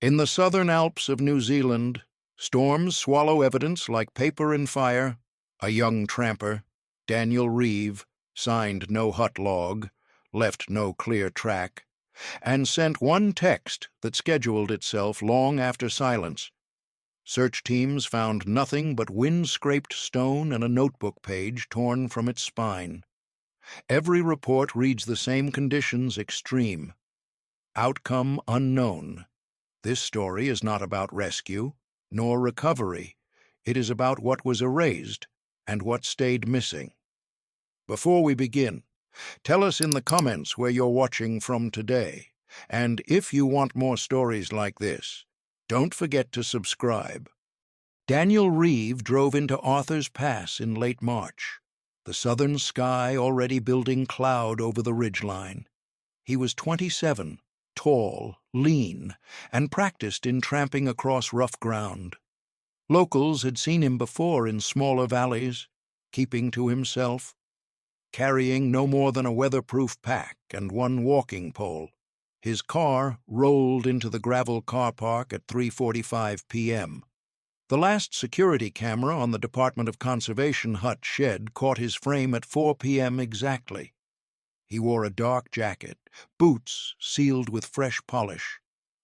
In the southern Alps of New Zealand, storms swallow evidence like paper in fire. A young tramper, Daniel Reeve, signed no hut log, left no clear track, and sent one text that scheduled itself long after silence. Search teams found nothing but wind-scraped stone and a notebook page torn from its spine. Every report reads the same conditions: extreme. Outcome unknown. This story is not about rescue, nor recovery. It is about what was erased and what stayed missing. Before we begin, tell us in the comments where you're watching from today. And if you want more stories like this, don't forget to subscribe. Daniel Reeve drove into Arthur's Pass in late March, the southern sky already building cloud over the ridgeline. He was 27, tall, lean, and practiced in tramping across rough ground. Locals had seen him before in smaller valleys, keeping to himself, carrying no more than a weatherproof pack and one walking pole. His car rolled into the gravel car park at 3:45 p.m. The last security camera on the Department of Conservation hut shed caught his frame at 4 p.m. exactly. He wore a dark jacket, boots sealed with fresh polish,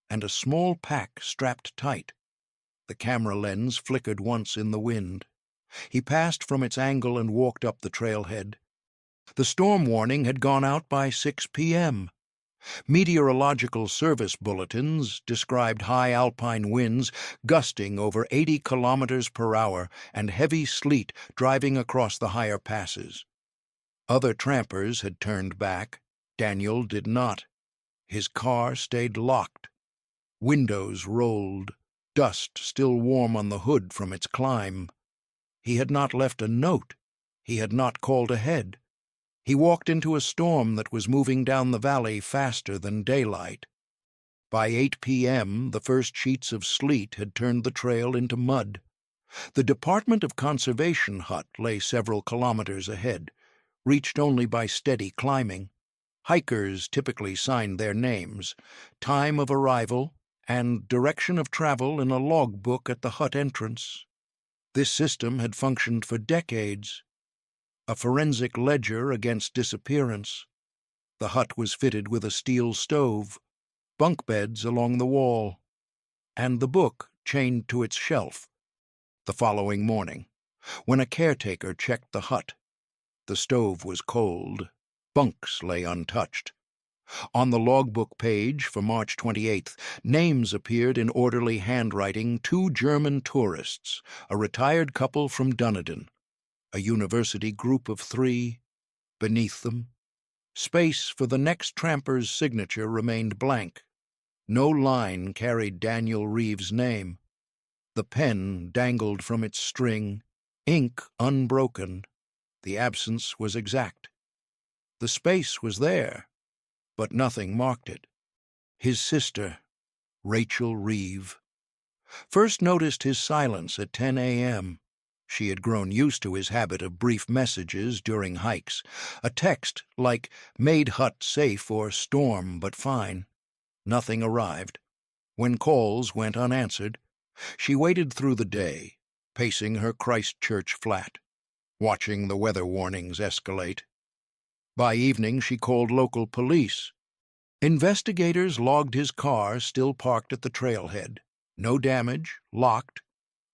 and a small pack strapped tight. The camera lens flickered once in the wind. He passed from its angle and walked up the trailhead. The storm warning had gone out by 6 p.m. Meteorological service bulletins described high alpine winds gusting over 80 kilometers per hour and heavy sleet driving across the higher passes. Other trampers had turned back. Daniel did not. His car stayed locked. Windows rolled, dust still warm on the hood from its climb. He had not left a note. He had not called ahead. He walked into a storm that was moving down the valley faster than daylight. By 8 p.m., the first sheets of sleet had turned the trail into mud. The Department of Conservation hut lay several kilometers ahead, reached only by steady climbing. Hikers typically signed their names, time of arrival, and direction of travel in a logbook at the hut entrance. This system had functioned for decades. A forensic ledger against disappearance. The hut was fitted with a steel stove, bunk beds along the wall, and the book chained to its shelf. The following morning, when a caretaker checked the hut, the stove was cold, bunks lay untouched. On the logbook page for March 28th, names appeared in orderly handwriting: 2 German tourists, a retired couple from Dunedin. A university group of 3. Beneath them, space for the next tramper's signature remained blank. No line carried Daniel Reeve's name. The pen dangled from its string, ink unbroken. The absence was exact. The space was there, but nothing marked it. His sister, Rachel Reeve, first noticed his silence at 10 a.m. She had grown used to his habit of brief messages during hikes, a text like "made hut safe" or "storm but fine." Nothing arrived. When calls went unanswered, she waited through the day, pacing her Christchurch flat, watching the weather warnings escalate. By evening she called local police. Investigators logged his car still parked at the trailhead, no damage, locked,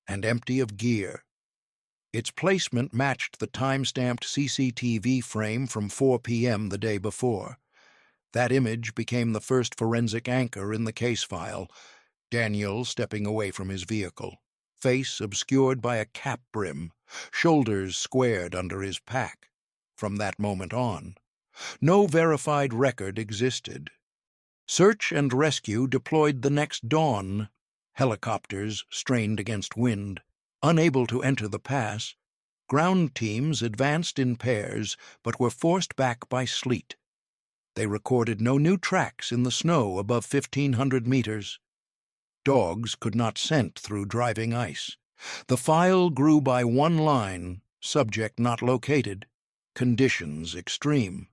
and empty of gear. Its placement matched the time-stamped CCTV frame from 4 p.m. the day before. That image became the first forensic anchor in the case file. Daniel stepping away from his vehicle, face obscured by a cap brim, shoulders squared under his pack. From that moment on, no verified record existed. Search and rescue deployed the next dawn. Helicopters strained against wind. Unable to enter the pass, ground teams advanced in pairs but were forced back by sleet. They recorded no new tracks in the snow above 1,500 meters. Dogs could not scent through driving ice. The file grew by one line: subject not located, conditions extreme.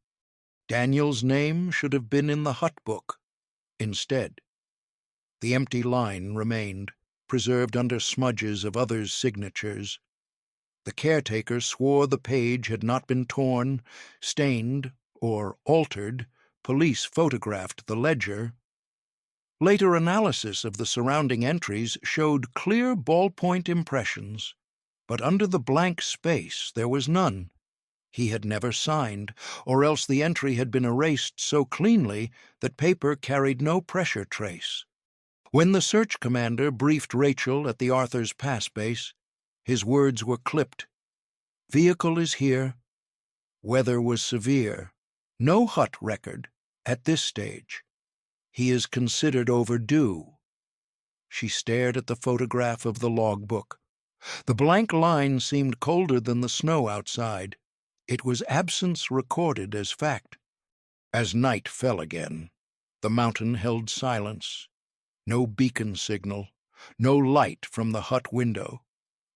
Daniel's name should have been in the hut book. Instead, The empty line remained, preserved under smudges of others' signatures. The caretaker swore the page had not been torn, stained, or altered. Police photographed the ledger. Later analysis of the surrounding entries showed clear ballpoint impressions, but under the blank space there was none. He had never signed, or else the entry had been erased so cleanly that paper carried no pressure trace. When the search commander briefed Rachel at the Arthur's Pass base, his words were clipped. "Vehicle is here. Weather was severe. No hut record at this stage. He is considered overdue." She stared at the photograph of the logbook. The blank line seemed colder than the snow outside. It was absence recorded as fact. As night fell again, the mountain held silence. No beacon signal, no light from the hut window,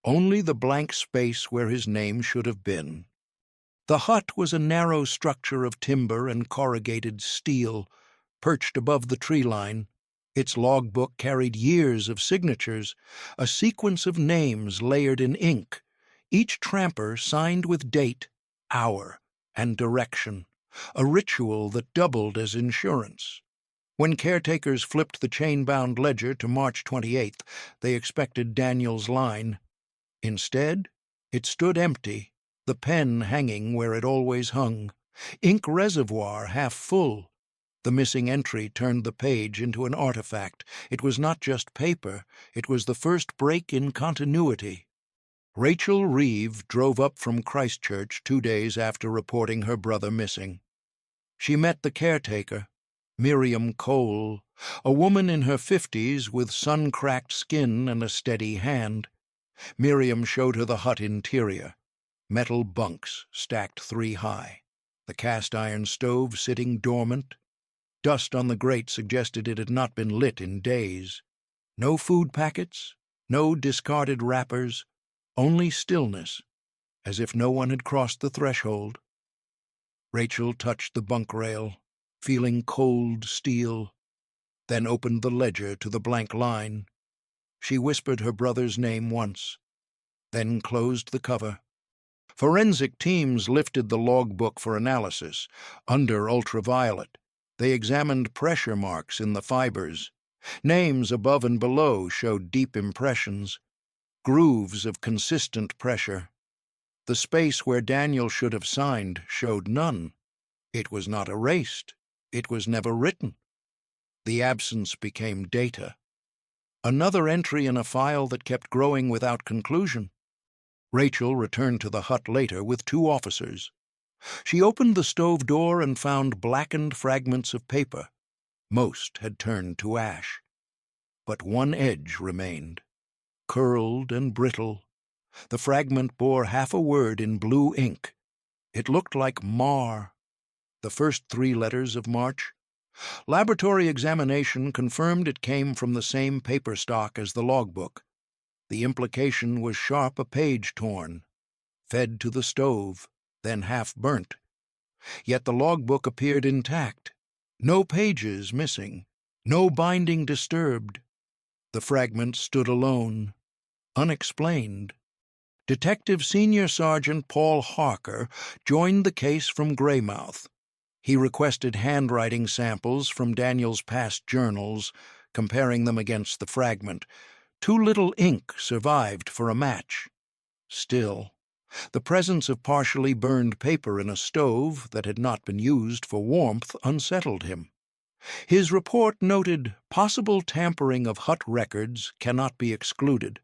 only the blank space where his name should have been. The hut was a narrow structure of timber and corrugated steel, perched above the tree line. Its logbook carried years of signatures, a sequence of names layered in ink, each tramper signed with date, hour, and direction, a ritual that doubled as insurance. When caretakers flipped the chain-bound ledger to March 28th, they expected Daniel's line. Instead, it stood empty, the pen hanging where it always hung, ink reservoir half full. The missing entry turned the page into an artifact. It was not just paper, it was the first break in continuity. Rachel Reeve drove up from Christchurch 2 days after reporting her brother missing. She met the caretaker, Miriam Cole, a woman in her 50s with sun-cracked skin and a steady hand. Miriam showed her the hut interior, metal bunks stacked 3 high, the cast-iron stove sitting dormant. Dust on the grate suggested it had not been lit in days. No food packets, no discarded wrappers, only stillness, as if no one had crossed the threshold. Rachel touched the bunk rail, feeling cold steel, then opened the ledger to the blank line. She whispered her brother's name once, then closed the cover. Forensic teams lifted the logbook for analysis. Under ultraviolet, they examined pressure marks in the fibers. Names above and below showed deep impressions, grooves of consistent pressure. The space where Daniel should have signed showed none. It was not erased. It was never written. The absence became data. Another entry in a file that kept growing without conclusion. Rachel returned to the hut later with 2 officers. She opened the stove door and found blackened fragments of paper. Most had turned to ash. But one edge remained, curled and brittle. The fragment bore half a word in blue ink. It looked like Mar, the first 3 letters of March. Laboratory examination confirmed it came from the same paper stock as the logbook. The implication was sharp, a page torn, fed to the stove, then half burnt. Yet the logbook appeared intact. No pages missing, no binding disturbed. The fragment stood alone, unexplained. Detective Senior Sergeant Paul Harker joined the case from Greymouth. He requested handwriting samples from Daniel's past journals, comparing them against the fragment. Too little ink survived for a match. Still, the presence of partially burned paper in a stove that had not been used for warmth unsettled him. His report noted possible tampering of hut records cannot be excluded.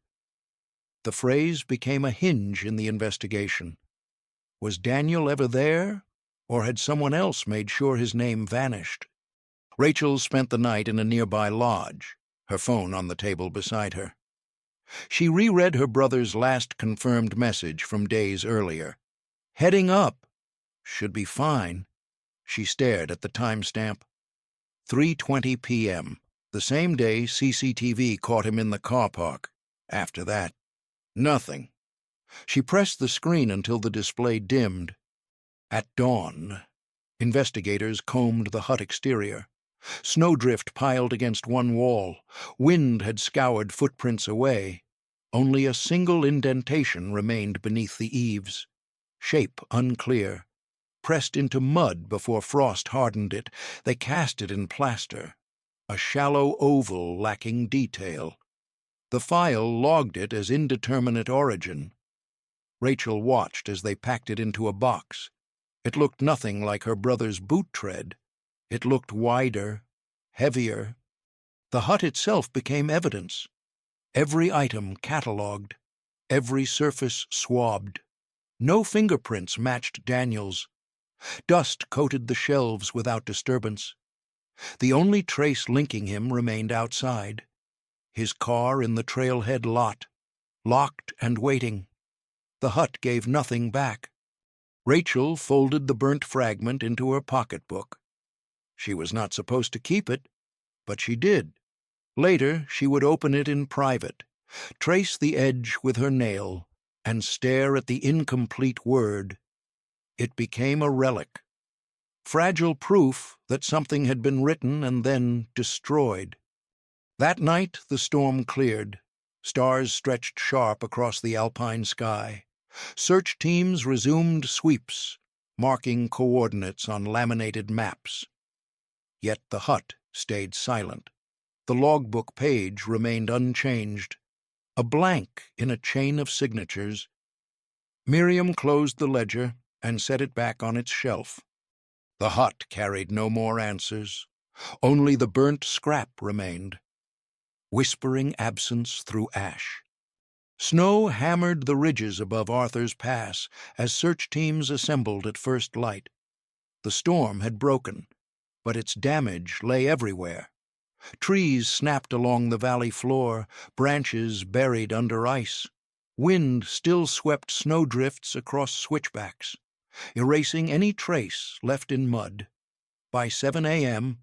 The phrase became a hinge in the investigation. Was Daniel ever there, or had someone else made sure his name vanished? Rachel spent the night in a nearby lodge, her phone on the table beside her. She reread her brother's last confirmed message from days earlier. Heading up. Should be fine. She stared at the timestamp. 3:20 p.m., the same day CCTV caught him in the car park. After that, nothing. She pressed the screen until the display dimmed. At dawn, investigators combed the hut exterior. Snowdrift piled against one wall. Wind had scoured footprints away. Only a single indentation remained beneath the eaves. Shape unclear. Pressed into mud before frost hardened it, they cast it in plaster. A shallow oval lacking detail. The file logged it as indeterminate origin. Rachel watched as they packed it into a box. It looked nothing like her brother's boot tread. It looked wider, heavier. The hut itself became evidence. Every item catalogued, every surface swabbed. No fingerprints matched Daniel's. Dust coated the shelves without disturbance. The only trace linking him remained outside. His car in the trailhead lot, locked and waiting. The hut gave nothing back. Rachel folded the burnt fragment into her pocketbook. She was not supposed to keep it, but she did. Later, she would open it in private, trace the edge with her nail, and stare at the incomplete word. It became a relic. Fragile proof that something had been written and then destroyed. That night, the storm cleared. Stars stretched sharp across the alpine sky. Search teams resumed sweeps, marking coordinates on laminated maps. Yet the hut stayed silent. The logbook page remained unchanged, a blank in a chain of signatures. Miriam closed the ledger and set it back on its shelf. The hut carried no more answers. Only the burnt scrap remained, whispering absence through ash. Snow hammered the ridges above Arthur's Pass as search teams assembled at first light. The storm had broken, but its damage lay everywhere. Trees snapped along the valley floor, branches buried under ice. Wind still swept snowdrifts across switchbacks, erasing any trace left in mud. By 7 a.m.,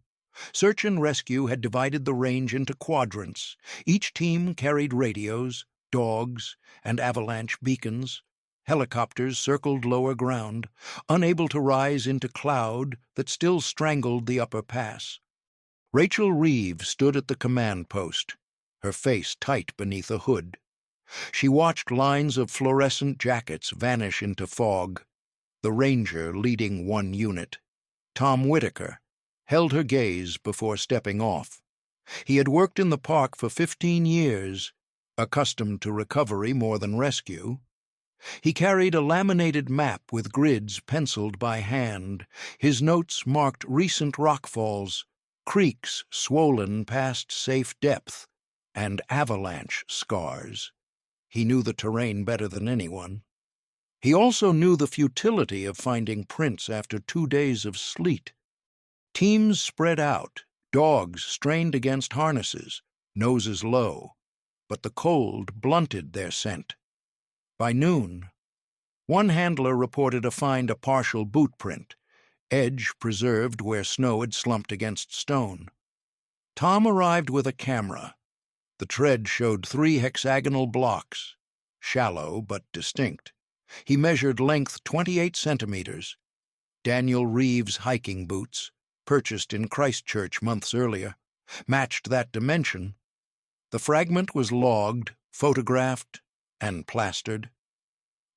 search and rescue had divided the range into quadrants. Each team carried radios, dogs, and avalanche beacons. Helicopters circled lower ground, unable to rise into cloud that still strangled the upper pass. Rachel Reeve stood at the command post, her face tight beneath a hood. She watched lines of fluorescent jackets vanish into fog. The ranger leading one unit, Tom Whitaker, held her gaze before stepping off. He had worked in the park for 15 years, accustomed to recovery more than rescue. He carried a laminated map with grids penciled by hand. His notes marked recent rockfalls, creeks swollen past safe depth, and avalanche scars. He knew the terrain better than anyone. He also knew the futility of finding prints after 2 days of sleet. Teams spread out, dogs strained against harnesses, noses low, but the cold blunted their scent. By noon, one handler reported a partial boot print, edge preserved where snow had slumped against stone. Tom arrived with a camera. The tread showed 3 hexagonal blocks, shallow but distinct. He measured length 28 centimeters. Daniel Reeve's hiking boots, purchased in Christchurch months earlier, matched that dimension. The fragment was logged, photographed, and plastered.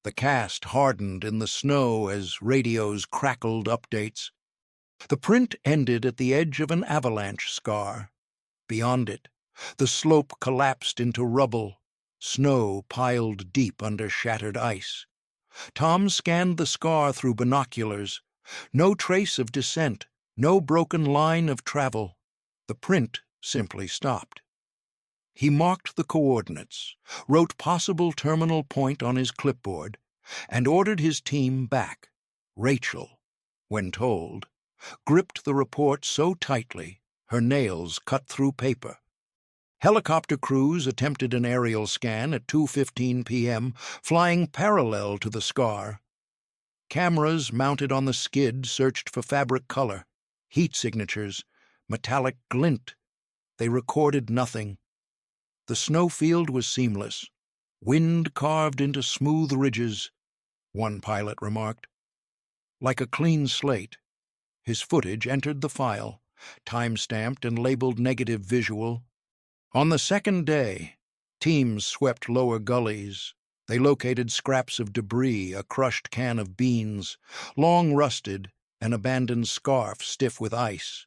The cast hardened in the snow as radios crackled updates. The print ended at the edge of an avalanche scar. Beyond it, the slope collapsed into rubble, snow piled deep under shattered ice. Tom scanned the scar through binoculars. No trace of descent, no broken line of travel. The print simply stopped. He marked the coordinates, wrote possible terminal point on his clipboard, and ordered his team back. Rachel, when told, gripped the report so tightly her nails cut through paper. Helicopter crews attempted an aerial scan at 2:15 p.m., flying parallel to the scar. Cameras mounted on the skid searched for fabric color, heat signatures, metallic glint. They recorded nothing. The snowfield was seamless, wind carved into smooth ridges, one pilot remarked. Like a clean slate, his footage entered the file, time-stamped and labeled negative visual. On the second day, teams swept lower gullies. They located scraps of debris, a crushed can of beans, long rusted, an abandoned scarf stiff with ice.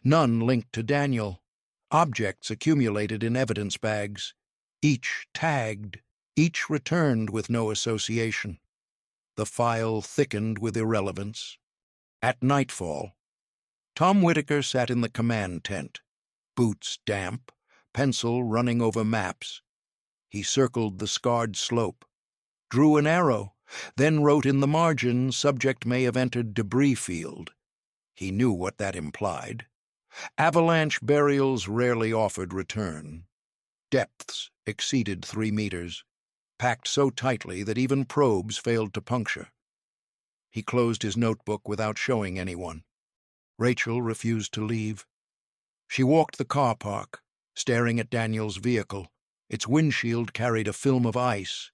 None linked to Daniel. Objects accumulated in evidence bags. Each tagged, each returned with no association. The file thickened with irrelevance. At nightfall, Tom Whitaker sat in the command tent, boots damp, pencil running over maps. He circled the scarred slope, drew an arrow, then wrote in the margin, "Subject may have entered debris field." He knew what that implied. Avalanche burials rarely offered return. Depths exceeded 3 meters, packed so tightly that even probes failed to puncture. He closed his notebook without showing anyone. Rachel refused to leave. She walked the car park, staring at Daniel's vehicle. Its windshield carried a film of ice.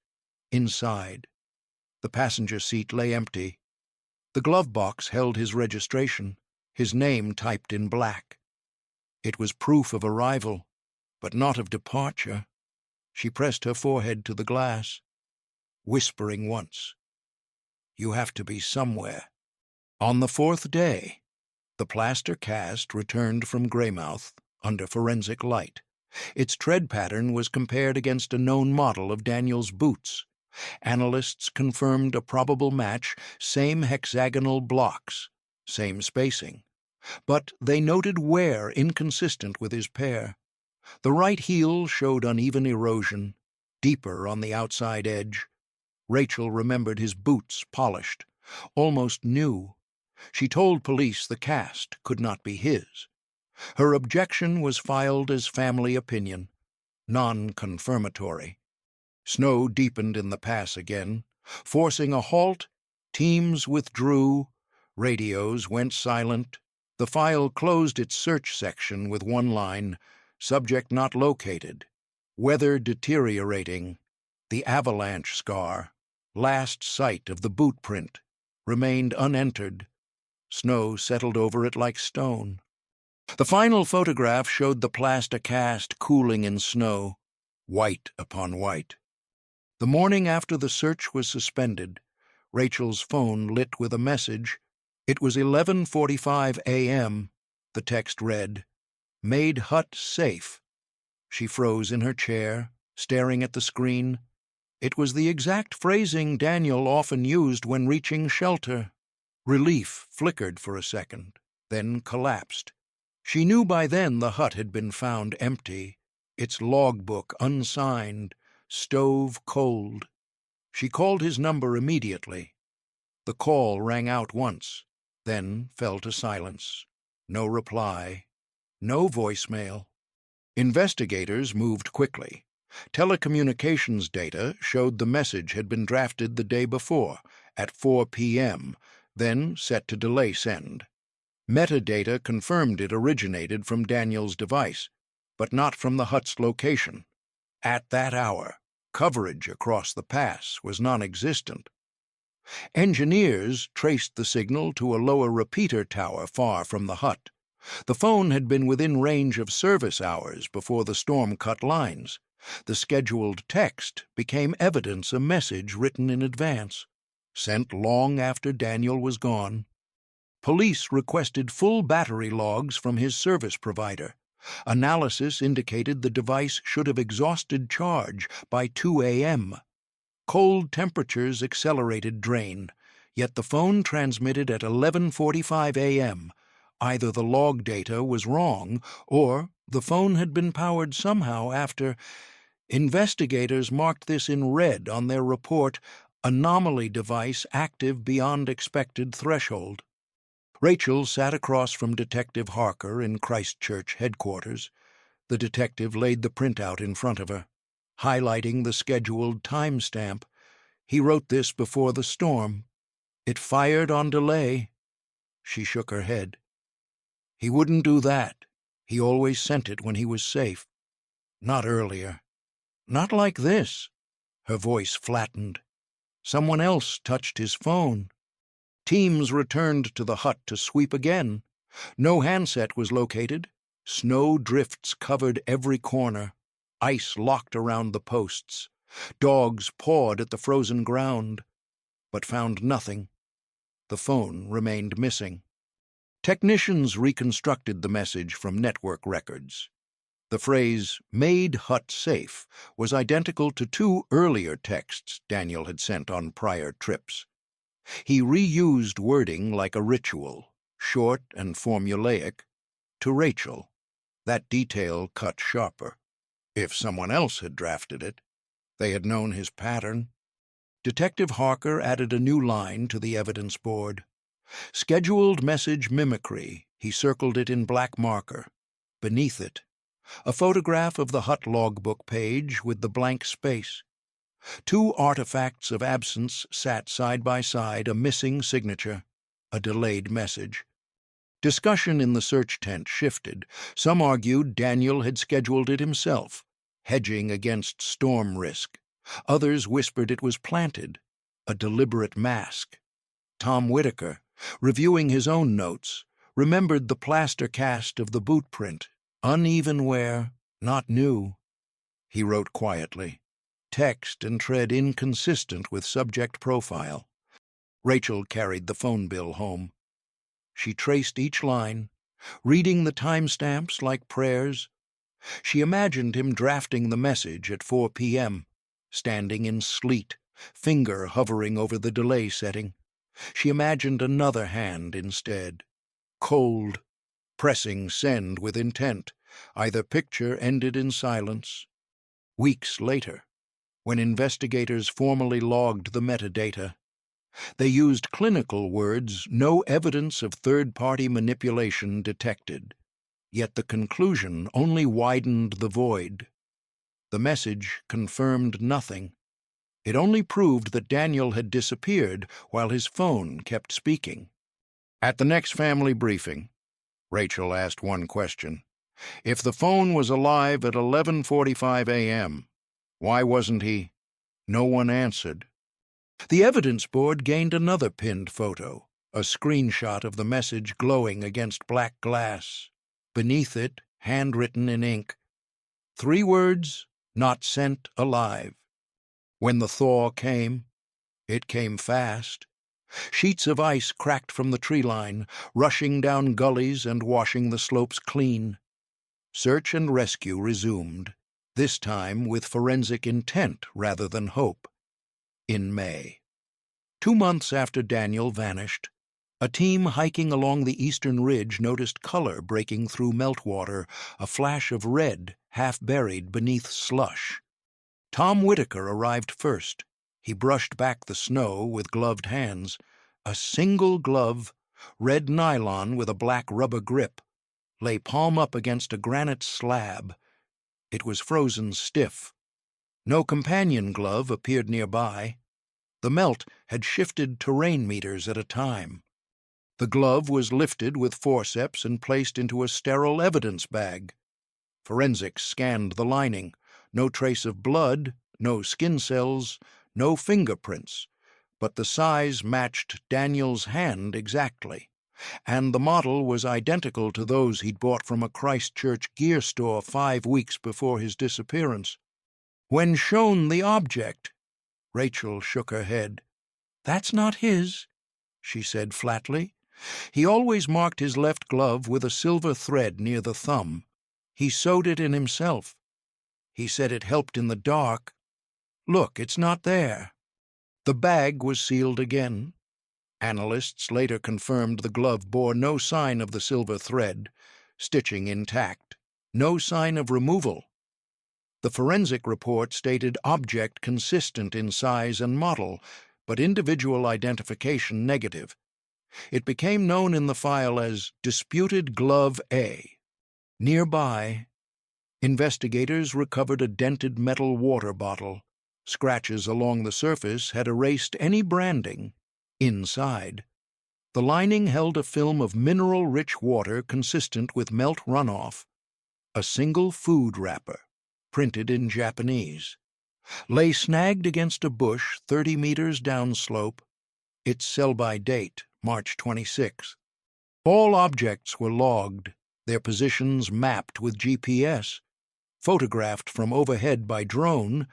Inside, the passenger seat lay empty. The glove box held his registration, his name typed in black. It was proof of arrival, but not of departure. She pressed her forehead to the glass, whispering once, "You have to be somewhere." On the fourth day, the plaster cast returned from Greymouth under forensic light. Its tread pattern was compared against a known model of Daniel's boots. Analysts confirmed a probable match, same hexagonal blocks, same spacing. But they noted wear inconsistent with his pair. The right heel showed uneven erosion, deeper on the outside edge. Rachel remembered his boots polished, almost new. She told police the cast could not be his. Her objection was filed as family opinion, non-confirmatory. Snow deepened in the pass again. Forcing a halt, teams withdrew, radios went silent. The file closed its search section with one line, "Subject not located. Weather deteriorating. The avalanche scar, last sight of the boot print, remained unentered." Snow settled over it like stone. The final photograph showed the plaster cast cooling in snow, white upon white. The morning after the search was suspended, Rachel's phone lit with a message. It was 11:45 a.m. The text read, "Made hut safe." She froze in her chair, staring at the screen. It was the exact phrasing Daniel often used when reaching shelter. Relief flickered for a second, then collapsed. She knew by then the hut had been found empty, its logbook unsigned, stove cold. She called his number immediately. The call rang out once, then fell to silence. No reply, no voicemail. Investigators moved quickly. Telecommunications data showed the message had been drafted the day before, at 4 p.m., then set to delay send. Metadata confirmed it originated from Daniel's device, but not from the hut's location. At that hour, coverage across the pass was non-existent. Engineers traced the signal to a lower repeater tower far from the hut. The phone had been within range of service hours before the storm cut lines. The scheduled text became evidence, a message written in advance, sent long after Daniel was gone. Police requested full battery logs from his service provider. Analysis indicated the device should have exhausted charge by 2 a.m. Cold temperatures accelerated drain, yet the phone transmitted at 11:45 a.m. Either the log data was wrong, or the phone had been powered somehow after. Investigators marked this in red on their report, "Anomaly device active beyond expected threshold." Rachel sat across from Detective Harker in Christchurch headquarters. The detective laid the printout in front of her, highlighting the scheduled timestamp. He wrote this before the storm. It fired on delay. She shook her head. He wouldn't do that. He always sent it when he was safe. Not earlier. Not like this. Her voice flattened. Someone else touched his phone. Teams returned to the hut to sweep again. No handset was located. Snow drifts covered every corner. Ice locked around the posts. Dogs pawed at the frozen ground, but found nothing. The phone remained missing. Technicians reconstructed the message from network records. The phrase, "made hut safe," was identical to two earlier texts Daniel had sent on prior trips. He reused wording like a ritual, short and formulaic, to Rachel. That detail cut sharper. If someone else had drafted it, they had known his pattern. Detective Harker added a new line to the evidence board. Scheduled message mimicry, he circled it in black marker. Beneath it, a photograph of the hut logbook page with the blank space. Two artifacts of absence sat side by side, a missing signature, a delayed message. Discussion in the search tent shifted. Some argued Daniel had scheduled it himself, hedging against storm risk. Others whispered it was planted, a deliberate mask. Tom Whitaker, reviewing his own notes, remembered the plaster cast of the boot print, uneven wear, not new. He wrote quietly, text and tread inconsistent with subject profile. Rachel carried the phone bill home. She traced each line, reading the timestamps like prayers. She imagined him drafting the message at 4 p.m., standing in sleet, finger hovering over the delay setting. She imagined another hand instead, cold, pressing send with intent. Either picture ended in silence. Weeks later, when investigators formally logged the metadata, they used clinical words, "no evidence of third-party manipulation detected." Yet the conclusion only widened the void. The message confirmed nothing. It only proved that Daniel had disappeared while his phone kept speaking. At the next family briefing, Rachel asked one question. If the phone was alive at 11:45 a.m., why wasn't he? No one answered. The evidence board gained another pinned photo, a screenshot of the message glowing against black glass. Beneath it, handwritten in ink, 3 words, "not sent alive." When the thaw came, it came fast. Sheets of ice cracked from the tree line, rushing down gullies and washing the slopes clean. Search and rescue resumed, this time with forensic intent rather than hope. In May, 2 months after Daniel vanished, a team hiking along the eastern ridge noticed color breaking through meltwater, a flash of red half-buried beneath slush. Tom Whitaker arrived first. He brushed back the snow with gloved hands. A single glove, red nylon with a black rubber grip, lay palm up against a granite slab. It was frozen stiff. No companion glove appeared nearby. The melt had shifted terrain meters at a time. The glove was lifted with forceps and placed into a sterile evidence bag. Forensics scanned the lining. No trace of blood, no skin cells, no fingerprints, but the size matched Daniel's hand exactly, and the model was identical to those he'd bought from a Christchurch gear store 5 weeks before his disappearance. When shown the object, Rachel shook her head. "That's not his," she said flatly. "He always marked his left glove with a silver thread near the thumb. He sewed it in himself. He said it helped in the dark. Look, it's not there." The bag was sealed again. Analysts later confirmed the glove bore no sign of the silver thread, stitching intact, no sign of removal. The forensic report stated object consistent in size and model, but individual identification negative. It became known in the file as Disputed Glove A. Nearby, investigators recovered a dented metal water bottle. Scratches along the surface had erased any branding. Inside, the lining held a film of mineral-rich water consistent with melt runoff. A single food wrapper, printed in Japanese, lay snagged against a bush 30 meters downslope. Its sell-by date, March 26. All objects were logged, their positions mapped with GPS, photographed from overhead by drone,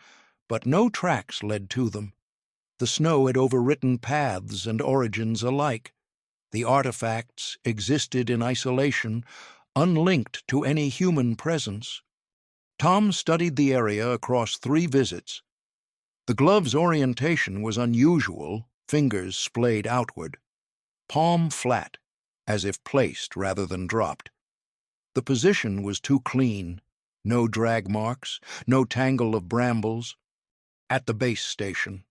but no tracks led to them. The snow had overwritten paths and origins alike. The artifacts existed in isolation, unlinked to any human presence. Tom studied the area across 3 visits. The glove's orientation was unusual, fingers splayed outward. Palm flat, as if placed rather than dropped. The position was too clean. No drag marks, no tangle of brambles. At the base station.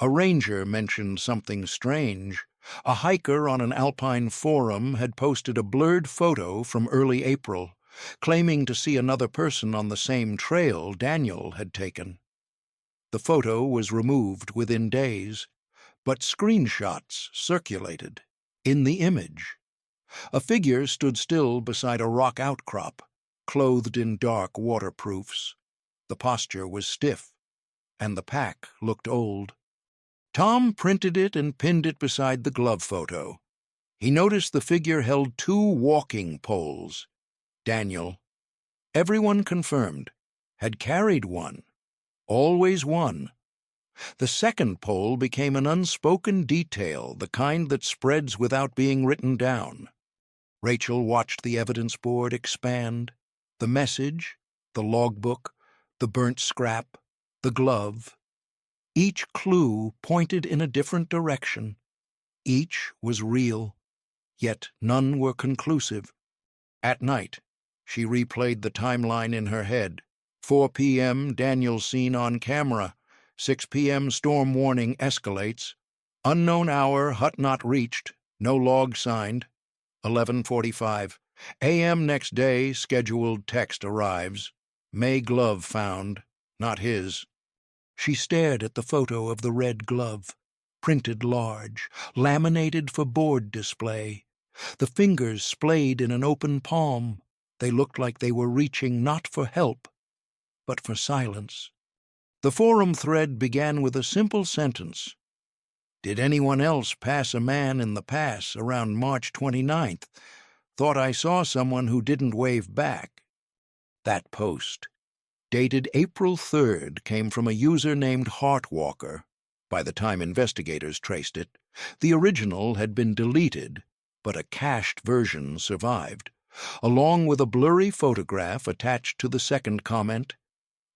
A ranger mentioned something strange. A hiker on an alpine forum had posted a blurred photo from early April, claiming to see another person on the same trail Daniel had taken. The photo was removed within days, but screenshots circulated. In the image, a figure stood still beside a rock outcrop, clothed in dark waterproofs. The posture was stiff, and the pack looked old. Tom printed it and pinned it beside the glove photo. He noticed the figure held 2 walking poles. Daniel, everyone confirmed, had carried one. Always one. The second pole became an unspoken detail, the kind that spreads without being written down. Rachel watched the evidence board expand. The message, the logbook, the burnt scrap, the glove. Each clue pointed in a different direction. Each was real, yet none were conclusive. At night, she replayed the timeline in her head. 4 p.m., Daniel seen on camera. 6 p.m., storm warning escalates. Unknown hour, hut not reached, no log signed. 11:45. a.m. next day, scheduled text arrives. May glove found, not his. She stared at the photo of the red glove, printed large, laminated for board display. The fingers splayed in an open palm. They looked like they were reaching not for help, but for silence. The forum thread began with a simple sentence. Did anyone else pass a man in the pass around March 29th? Thought I saw someone who didn't wave back. That post, dated April 3rd, came from a user named Heartwalker. By the time investigators traced it, the original had been deleted, but a cached version survived, along with a blurry photograph attached to the second comment.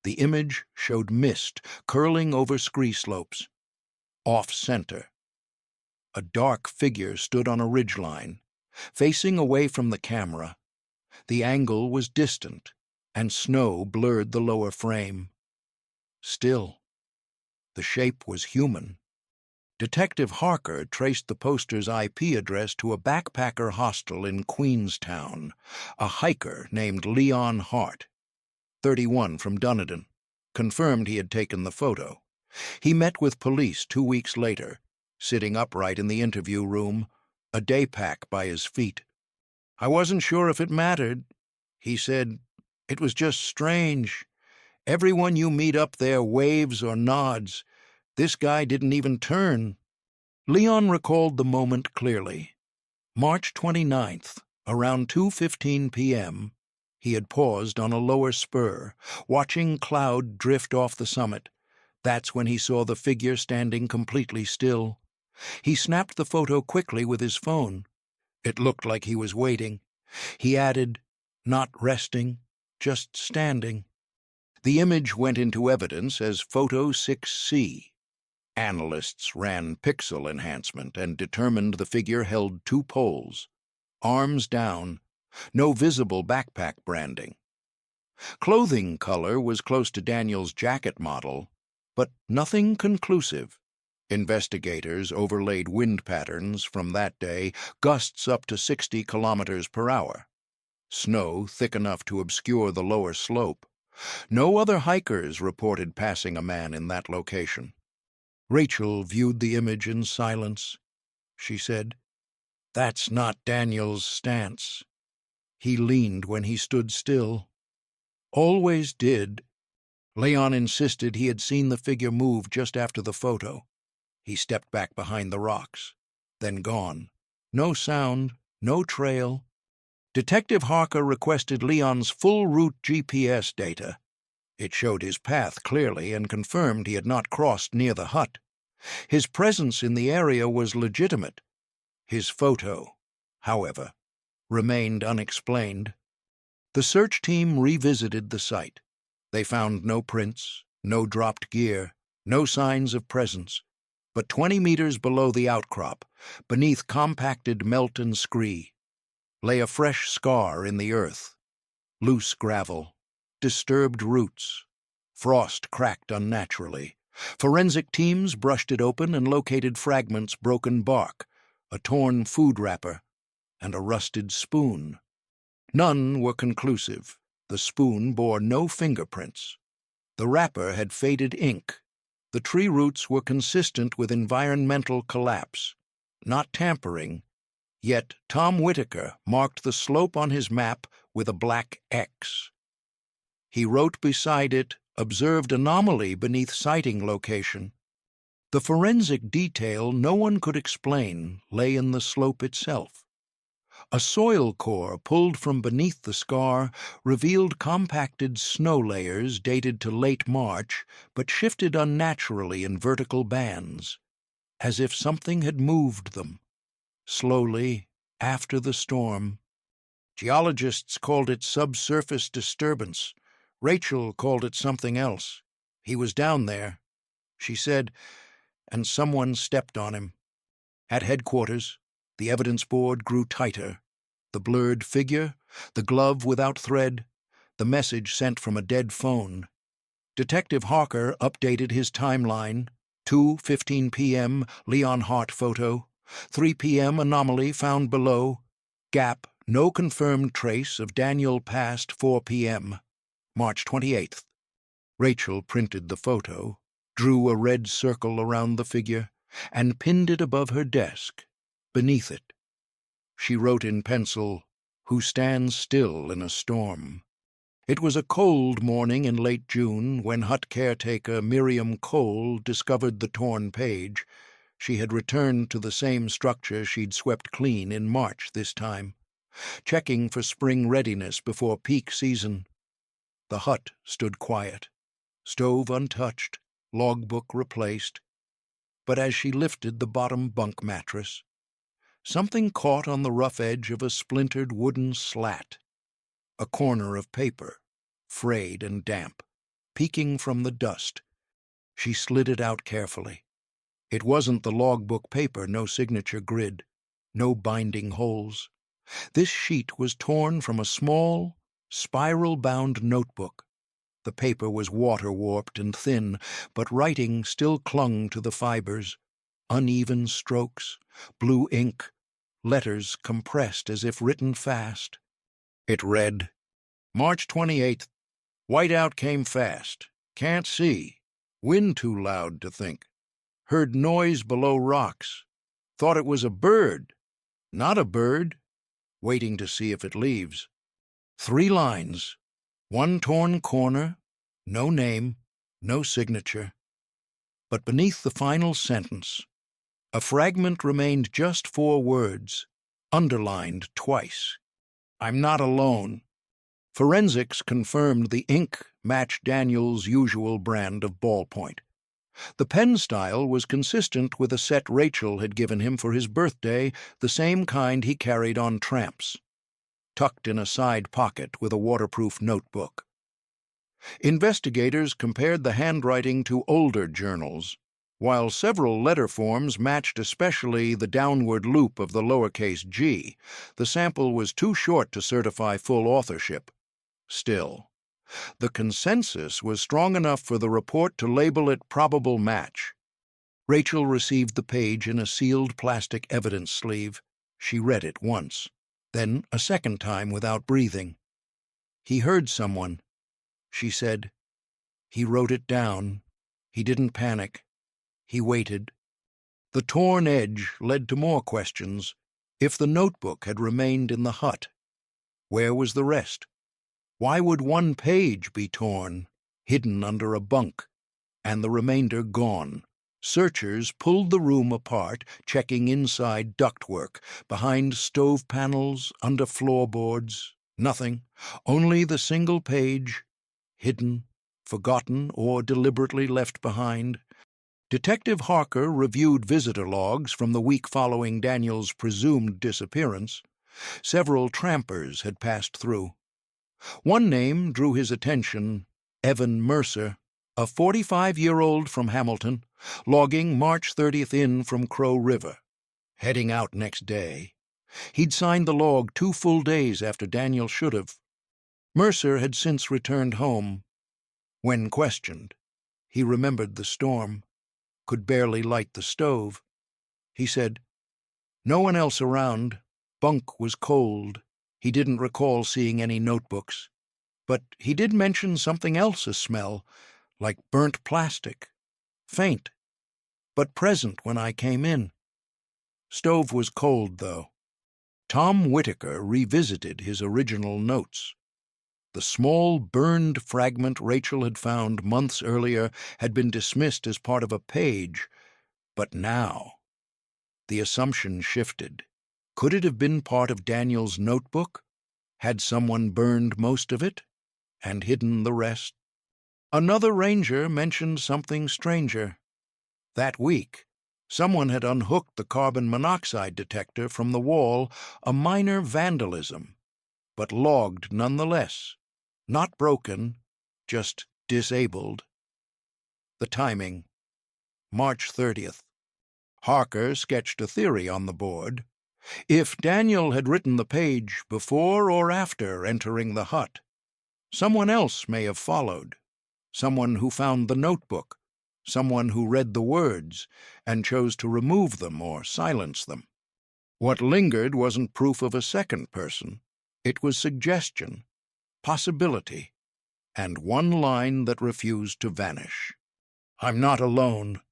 The image showed mist curling over scree slopes. Off-center, a dark figure stood on a ridgeline, facing away from the camera. The angle was distant, and snow blurred the lower frame. Still, the shape was human. Detective Harker traced the poster's IP address to a backpacker hostel in Queenstown, a hiker named Leon Hart, 31 from Dunedin, confirmed he had taken the photo. He met with police 2 weeks later, sitting upright in the interview room, a day pack by his feet. I wasn't sure if it mattered, he said. It was just strange. Everyone you meet up there waves or nods. This guy didn't even turn. Leon recalled the moment clearly. March 29th, around 2:15 p.m., he had paused on a lower spur, watching cloud drift off the summit. That's when he saw the figure standing completely still. He snapped the photo quickly with his phone. It looked like he was waiting. He added, not resting, just standing. The image went into evidence as Photo 6C. Analysts ran pixel enhancement and determined the figure held 2 poles. Arms down, no visible backpack branding. Clothing color was close to Daniel's jacket model, but nothing conclusive. Investigators overlaid wind patterns from that day, gusts up to 60 kilometers per hour. Snow thick enough to obscure the lower slope. No other hikers reported passing a man in that location. Rachel viewed the image in silence. She said, "That's not Daniel's stance. He leaned when he stood still. Always did." Leon insisted he had seen the figure move just after the photo. He stepped back behind the rocks, then gone. No sound, No trail. Detective Harker requested Leon's full route GPS data. It showed his path clearly and confirmed he had not crossed near the hut. His presence in the area was legitimate. His photo, however, remained unexplained. The search team revisited the site. They found no prints, no dropped gear, no signs of presence. But 20 meters below the outcrop, beneath compacted melt and scree, lay a fresh scar in the earth. Loose gravel, disturbed roots. Frost cracked unnaturally. Forensic teams brushed it open and located fragments, broken bark, a torn food wrapper, and a rusted spoon. None were conclusive. The spoon bore no fingerprints. The wrapper had faded ink. The tree roots were consistent with environmental collapse, not tampering, yet Tom Whitaker marked the slope on his map with a black X. He wrote beside it, "Observed anomaly beneath sighting location." The forensic detail no one could explain lay in the slope itself. A soil core pulled from beneath the scar revealed compacted snow layers dated to late March, but shifted unnaturally in vertical bands, as if something had moved them, slowly, after the storm. Geologists called it subsurface disturbance. Rachel called it something else. He was down there, she said, and someone stepped on him. At headquarters, the evidence board grew tighter. The blurred figure, the glove without thread, the message sent from a dead phone. Detective Harker updated his timeline. 2:15 p.m., Leon Hart photo. 3 p.m., anomaly found below. Gap, no confirmed trace of Daniel past 4 p.m. March 28th. Rachel printed the photo, drew a red circle around the figure, and pinned it above her desk. Beneath it, she wrote in pencil, "Who stands still in a storm." It was a cold morning in late June when hut caretaker Miriam Cole discovered the torn page. She had returned to the same structure she'd swept clean in March this time, checking for spring readiness before peak season. The hut stood quiet, stove untouched, logbook replaced. But as she lifted the bottom bunk mattress, something caught on the rough edge of a splintered wooden slat. A corner of paper, frayed and damp, peeking from the dust. She slid it out carefully. It wasn't the logbook paper, no signature grid, no binding holes. This sheet was torn from a small, spiral-bound notebook. The paper was water-warped and thin, but writing still clung to the fibers. Uneven strokes, blue ink, letters compressed as if written fast. It read, March 28th. Whiteout came fast. Can't see. Wind too loud to think. Heard noise below rocks. Thought it was a bird. Not a bird. Waiting to see if it leaves. 3 lines. One torn corner. No name. No signature. But beneath the final sentence, a fragment remained just 4 words, underlined twice. I'm not alone. Forensics confirmed the ink matched Daniel's usual brand of ballpoint. The pen style was consistent with a set Rachel had given him for his birthday, the same kind he carried on tramps, tucked in a side pocket with a waterproof notebook. Investigators compared the handwriting to older journals. While several letter forms matched especially the downward loop of the lowercase g, the sample was too short to certify full authorship. Still, the consensus was strong enough for the report to label it probable match. Rachel received the page in a sealed plastic evidence sleeve. She read it once, then a second time without breathing. He heard someone, she said. He wrote it down. He didn't panic. He waited. The torn edge led to more questions. If the notebook had remained in the hut, where was the rest? Why would one page be torn, hidden under a bunk, and the remainder gone? Searchers pulled the room apart, checking inside ductwork, behind stove panels, under floorboards. Nothing, only the single page, hidden, forgotten, or deliberately left behind. Detective Harker reviewed visitor logs from the week following Daniel's presumed disappearance. Several trampers had passed through. One name drew his attention: Evan Mercer, a 45-year-old from Hamilton, logging March 30th in from Crow River, heading out next day. He'd signed the log 2 full days after Daniel should have. Mercer had since returned home. When questioned, he remembered the storm, could barely light the stove. He said, "No one else around. Bunk was cold." He didn't recall seeing any notebooks. But he did mention something else, a smell, like burnt plastic. Faint, but present when I came in. Stove was cold, though. Tom Whitaker revisited his original notes. The small, burned fragment Rachel had found months earlier had been dismissed as part of a page, but now the assumption shifted. Could it have been part of Daniel's notebook? Had someone burned most of it and hidden the rest? Another ranger mentioned something stranger. That week, someone had unhooked the carbon monoxide detector from the wall, a minor vandalism, but logged nonetheless. Not broken, just disabled. The timing: March 30th. Harker sketched a theory on the board. If Daniel had written the page before or after entering the hut, someone else may have followed. Someone who found the notebook, someone who read the words and chose to remove them or silence them. What lingered wasn't proof of a second person. It was suggestion, possibility, and one line that refused to vanish. "I'm not alone."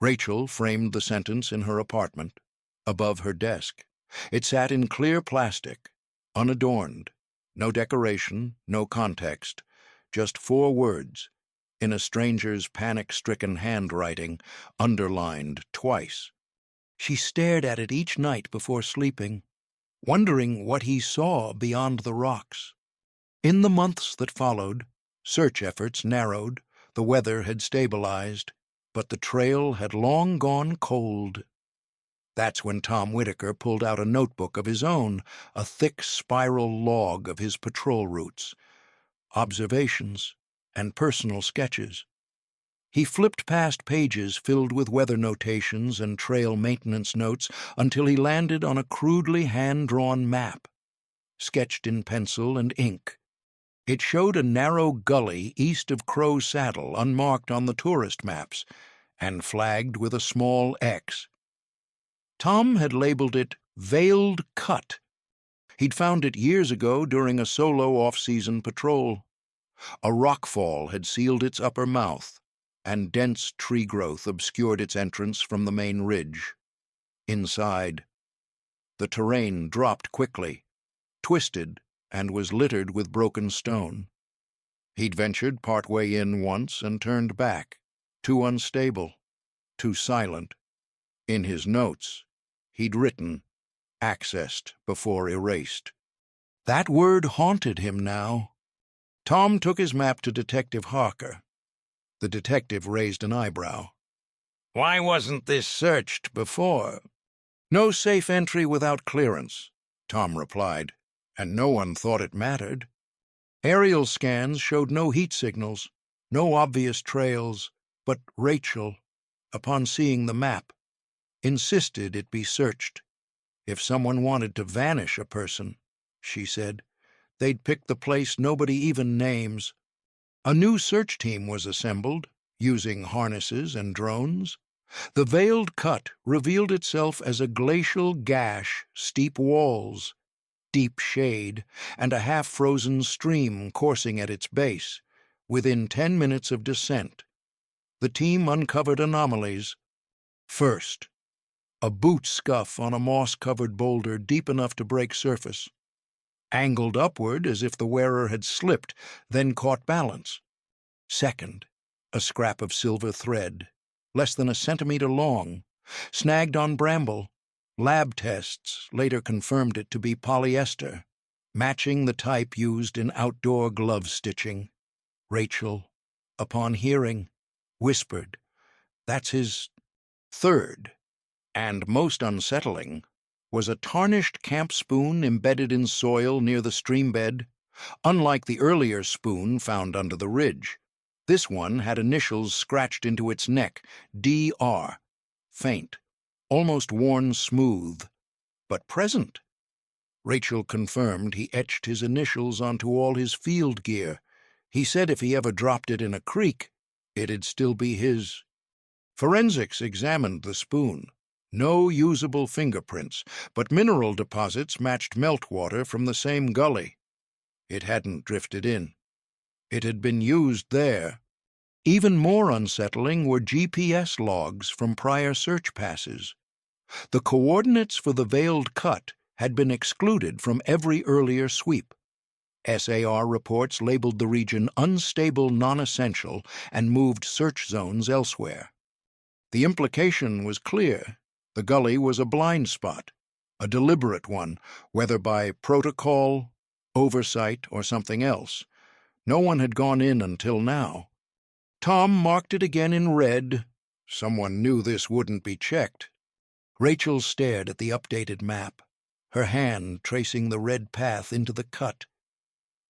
Rachel framed the sentence in her apartment, above her desk. It sat in clear plastic, unadorned, no decoration, no context, just 4 words, in a stranger's panic-stricken handwriting, underlined twice. She stared at it each night before sleeping, wondering what he saw beyond the rocks. In the months that followed, search efforts narrowed, the weather had stabilized, but the trail had long gone cold. That's when Tom Whitaker pulled out a notebook of his own, a thick spiral log of his patrol routes, observations, and personal sketches. He flipped past pages filled with weather notations and trail maintenance notes until he landed on a crudely hand-drawn map, sketched in pencil and ink. It showed a narrow gully east of Crow's Saddle, unmarked on the tourist maps, and flagged with a small X. Tom had labeled it Veiled Cut. He'd found it years ago during a solo off-season patrol. A rockfall had sealed its upper mouth, and dense tree growth obscured its entrance from the main ridge. Inside, the terrain dropped quickly, twisted, and was littered with broken stone. He'd ventured partway in once and turned back, too unstable, too silent. In his notes, he'd written, "accessed before erased." That word haunted him now. Tom took his map to Detective Harker. The detective raised an eyebrow. "Why wasn't this searched before?" "No safe entry without clearance," Tom replied, "and no one thought it mattered. Aerial scans showed no heat signals, no obvious trails, but Rachel, upon seeing the map, insisted it be searched. If someone wanted to vanish a person, she said, they'd pick the place nobody even names. A new search team was assembled, using harnesses and drones. The veiled cut revealed itself as a glacial gash, steep walls, deep shade, and a half-frozen stream coursing at its base. Within 10 minutes of descent, the team uncovered anomalies. First, a boot scuff on a moss-covered boulder deep enough to break surface, angled upward as if the wearer had slipped, then caught balance. Second, a scrap of silver thread, less than a centimeter long, snagged on bramble. Lab tests later confirmed it to be polyester, matching the type used in outdoor glove stitching. Rachel, upon hearing, whispered, "That's his third." And most unsettling was a tarnished camp spoon embedded in soil near the streambed. Unlike the earlier spoon found under the ridge, this one had initials scratched into its neck, DR, faint, almost worn smooth, but present. Rachel confirmed he etched his initials onto all his field gear. He said if he ever dropped it in a creek, it'd still be his. Forensics examined the spoon. No usable fingerprints, but mineral deposits matched meltwater from the same gully. It hadn't drifted in. It had been used there. Even more unsettling were GPS logs from prior search passes. The coordinates for the veiled cut had been excluded from every earlier sweep. SAR reports labeled the region unstable non-essential and moved search zones elsewhere. The implication was clear. The gully was a blind spot, a deliberate one, whether by protocol, oversight, or something else. No one had gone in until now. Tom marked it again in red. Someone knew this wouldn't be checked. Rachel stared at the updated map, her hand tracing the red path into the cut.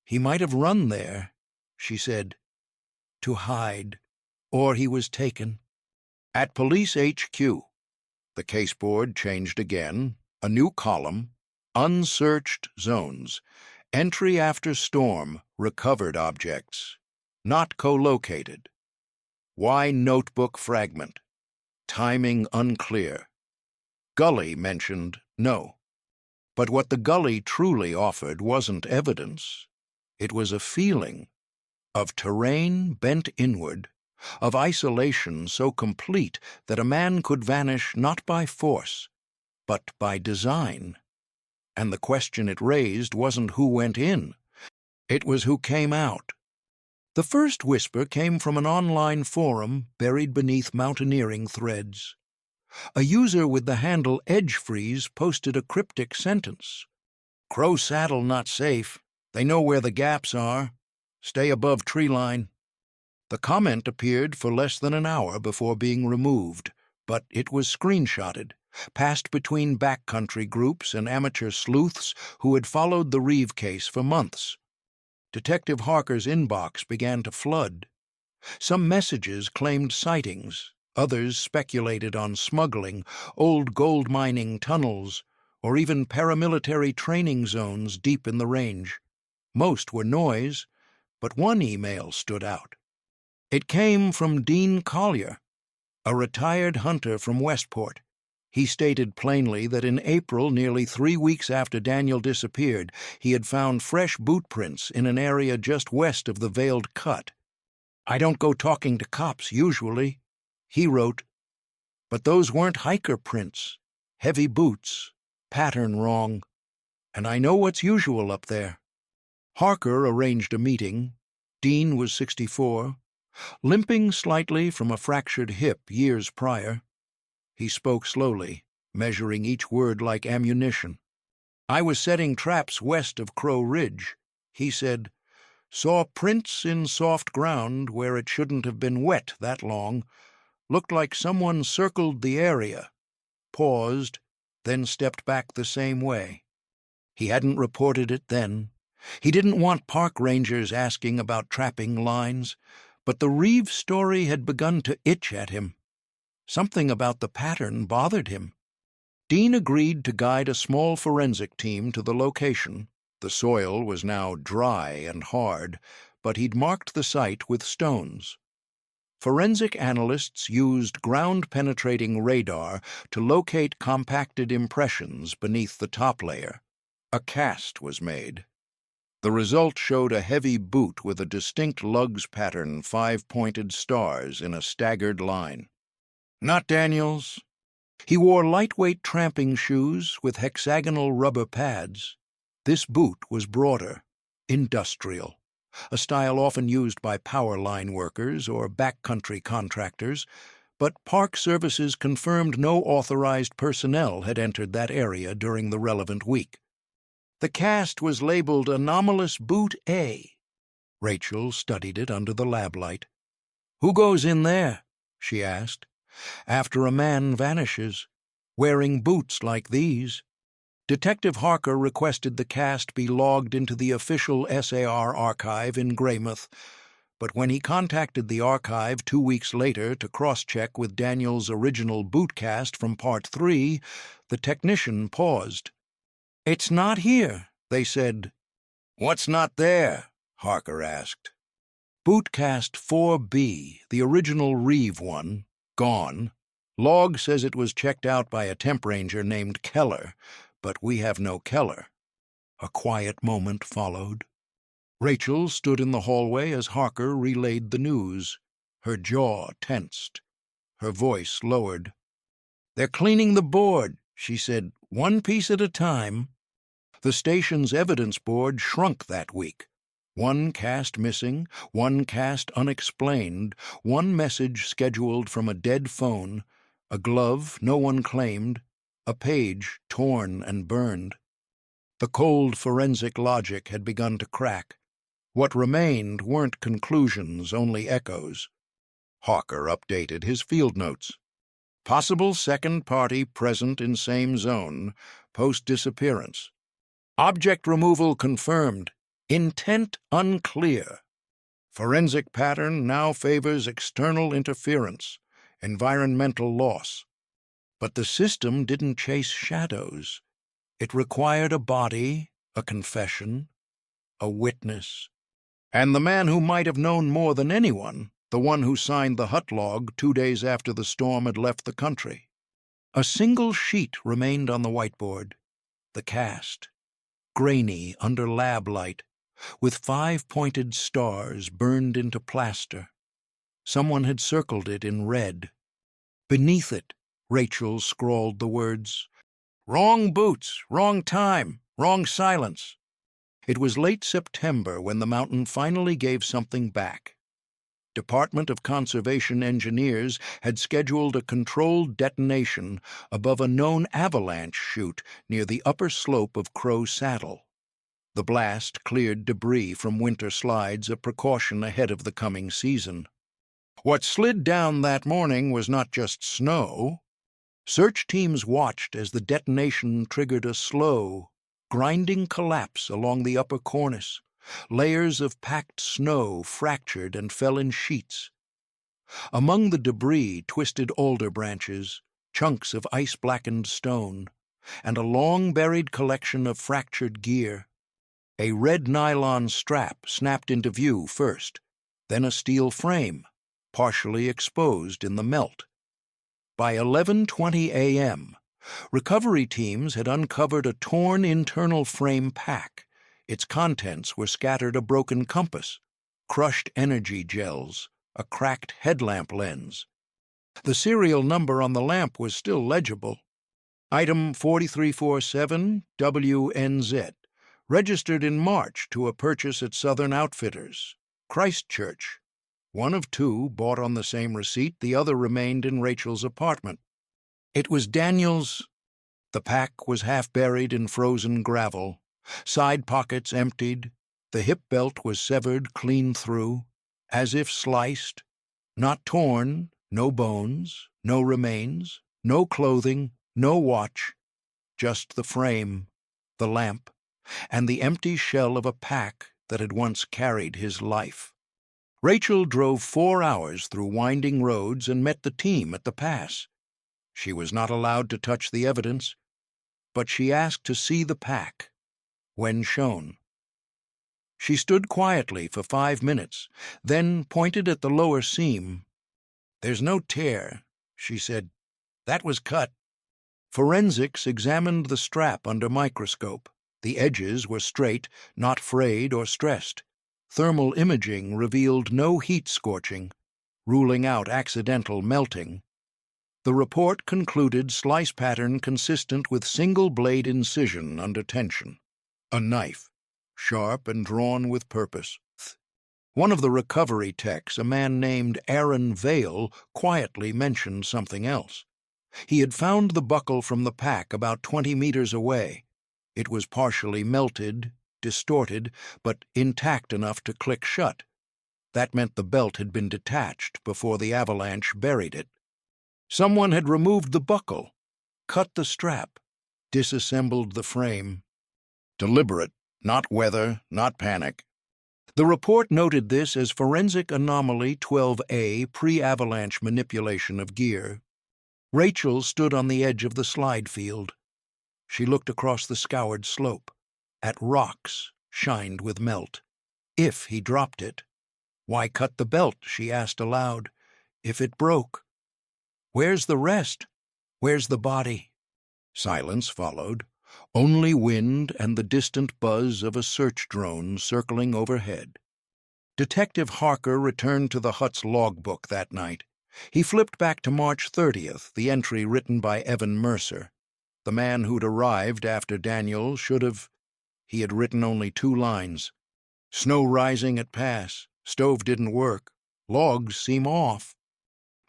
He might have run there, she said, to hide, or he was taken. At Police HQ, the caseboard changed again, a new column, unsearched zones, entry after storm, recovered objects, not co-located. Why notebook fragment? Timing unclear. Gully mentioned, no. But what the gully truly offered wasn't evidence. It was a feeling of terrain bent inward, of isolation so complete that a man could vanish not by force, but by design. And the question it raised wasn't who went in, it was who came out. The first whisper came from an online forum buried beneath mountaineering threads. A user with the handle EdgeFreeze posted a cryptic sentence. "Crow Saddle not safe. They know where the gaps are. Stay above tree line." The comment appeared for less than an hour before being removed, but it was screenshotted, passed between backcountry groups and amateur sleuths who had followed the Reeve case for months. Detective Harker's inbox began to flood. Some messages claimed sightings, others speculated on smuggling, old gold mining tunnels, or even paramilitary training zones deep in the range. Most were noise, but one email stood out. It came from Dean Collier, a retired hunter from Westport. He stated plainly that in April, nearly 3 weeks after Daniel disappeared, he had found fresh boot prints in an area just west of the veiled cut. "I don't go talking to cops usually," he wrote, "but those weren't hiker prints. Heavy boots, pattern wrong, and I know what's usual up there." Harker arranged a meeting. Dean was 64, limping slightly from a fractured hip years prior. He spoke slowly, measuring each word like ammunition. "I was setting traps west of Crow Ridge," he said. "Saw prints in soft ground where it shouldn't have been wet that long. Looked like someone circled the area, paused, then stepped back the same way. He hadn't reported it then. He didn't want park rangers asking about trapping lines, but the Reeve story had begun to itch at him. Something about the pattern bothered him. Dean agreed to guide a small forensic team to the location. The soil was now dry and hard, but he'd marked the site with stones. Forensic analysts used ground-penetrating radar to locate compacted impressions beneath the top layer. A cast was made. The result showed a heavy boot with a distinct lugs pattern, 5-pointed stars in a staggered line. Not Daniel's. He wore lightweight tramping shoes with hexagonal rubber pads. This boot was broader, industrial, a style often used by power line workers or backcountry contractors, but Park Services confirmed no authorized personnel had entered that area during the relevant week. The cast was labeled Anomalous Boot A. Rachel studied it under the lab light. "Who goes in there?" she asked. "After a man vanishes, wearing boots like these." Detective Harker requested the cast be logged into the official SAR archive in Greymouth, but when he contacted the archive 2 weeks later to cross-check with Daniel's original boot cast from Part 3, the technician paused. "It's not here," they said. "What's not there?" Harker asked. "Bootcast 4B, the original Reeve one, gone. Log says it was checked out by a temp ranger named Keller, but we have no Keller." A quiet moment followed. Rachel stood in the hallway as Harker relayed the news. Her jaw tensed. Her voice lowered. "They're cleaning the board," she said, "one piece at a time." The station's evidence board shrunk that week. One cast missing, one cast unexplained, one message scheduled from a dead phone, a glove no one claimed, a page torn and burned. The cold forensic logic had begun to crack. What remained weren't conclusions, only echoes. Harker updated his field notes. "Possible second party present in same zone, post-disappearance. Object removal confirmed. Intent unclear. Forensic pattern now favors external interference, environmental loss." But the system didn't chase shadows. It required a body, a confession, a witness. And the man who might have known more than anyone, the one who signed the hut log 2 days after the storm had left the country. A single sheet remained on the whiteboard, the cast, grainy under lab light, with 5 pointed stars burned into plaster. Someone had circled it in red. Beneath it, Rachel scrawled the words, "Wrong boots, wrong time, wrong silence." It was late September when the mountain finally gave something back. Department of Conservation engineers had scheduled a controlled detonation above a known avalanche chute near the upper slope of Crow Saddle. The blast cleared debris from winter slides, a precaution ahead of the coming season. What slid down that morning was not just snow. Search teams watched as the detonation triggered a slow, grinding collapse along the upper cornice. Layers of packed snow fractured and fell in sheets. Among the debris, twisted alder branches, chunks of ice-blackened stone, and a long-buried collection of fractured gear. A red nylon strap snapped into view first, then a steel frame, partially exposed in the melt. By 11:20 a.m., recovery teams had uncovered a torn internal frame pack. Its contents were scattered a broken compass, crushed energy gels, a cracked headlamp lens. The serial number on the lamp was still legible. Item 4347 WNZ, registered in March to a purchase at Southern Outfitters, Christchurch. One of 2 bought on the same receipt, the other remained in Rachel's apartment. It was Daniel's. The pack was half buried in frozen gravel, side pockets emptied, the hip belt was severed clean through, as if sliced, not torn, no bones, no remains, no clothing, no watch, just the frame, the lamp, and the empty shell of a pack that had once carried his life. Rachel drove 4 hours through winding roads and met the team at the pass. She was not allowed to touch the evidence, but she asked to see the pack, when shown. She stood quietly for 5 minutes, then pointed at the lower seam. "There's no tear," she said. "That was cut." Forensics examined the strap under microscope. The edges were straight, not frayed or stressed. Thermal imaging revealed no heat scorching, ruling out accidental melting. The report concluded slice pattern consistent with single-blade incision under tension. A knife, sharp and drawn with purpose. One of the recovery techs, a man named Aaron Vale, quietly mentioned something else. He had found the buckle from the pack about 20 meters away. It was partially melted, distorted, but intact enough to click shut. That meant the belt had been detached before the avalanche buried it. Someone had removed the buckle, cut the strap, disassembled the frame. Deliberate, not weather, not panic. The report noted this as forensic anomaly 12A, pre-avalanche manipulation of gear. Rachel stood on the edge of the slide field. She looked across the scoured slope, at rocks shined with melt. If he dropped it, why cut the belt, she asked aloud. If it broke, where's the rest? Where's the body? Silence followed, only wind and the distant buzz of a search drone circling overhead. Detective Harker returned to the hut's logbook that night. He flipped back to March 30th, the entry written by Evan Mercer. The man who'd arrived after Daniel should have... He had written only 2 lines. Snow rising at pass. Stove didn't work. Logs seem off.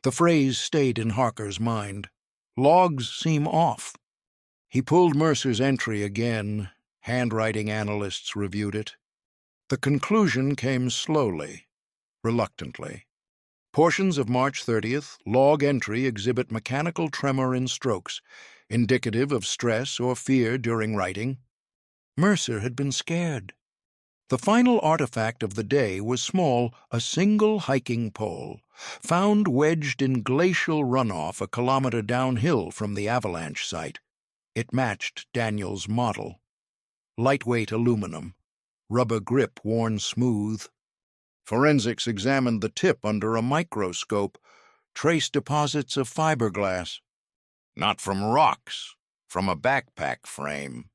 The phrase stayed in Harker's mind. Logs seem off. He pulled Mercer's entry again. Handwriting analysts reviewed it. The conclusion came slowly, reluctantly. Portions of March 30th log entry exhibit mechanical tremor in strokes, indicative of stress or fear during writing. Mercer had been scared. The final artifact of the day was small, a single hiking pole, found wedged in glacial runoff a kilometer downhill from the avalanche site. It matched Daniel's model. Lightweight aluminum, rubber grip worn smooth. Forensics examined the tip under a microscope, traced deposits of fiberglass. Not from rocks, from a backpack frame.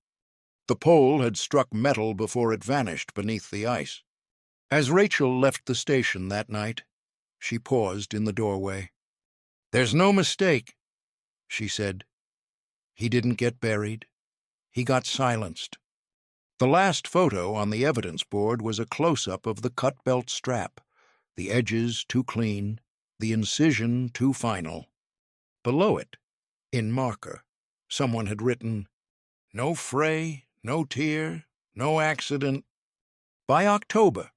The pole had struck metal before it vanished beneath the ice. As Rachel left the station that night, she paused in the doorway. "There's no mistake," she said. He didn't get buried. He got silenced. The last photo on the evidence board was a close-up of the cut belt strap, the edges too clean, the incision too final. Below it, in marker, someone had written, "No fray, no tear, no accident." By October,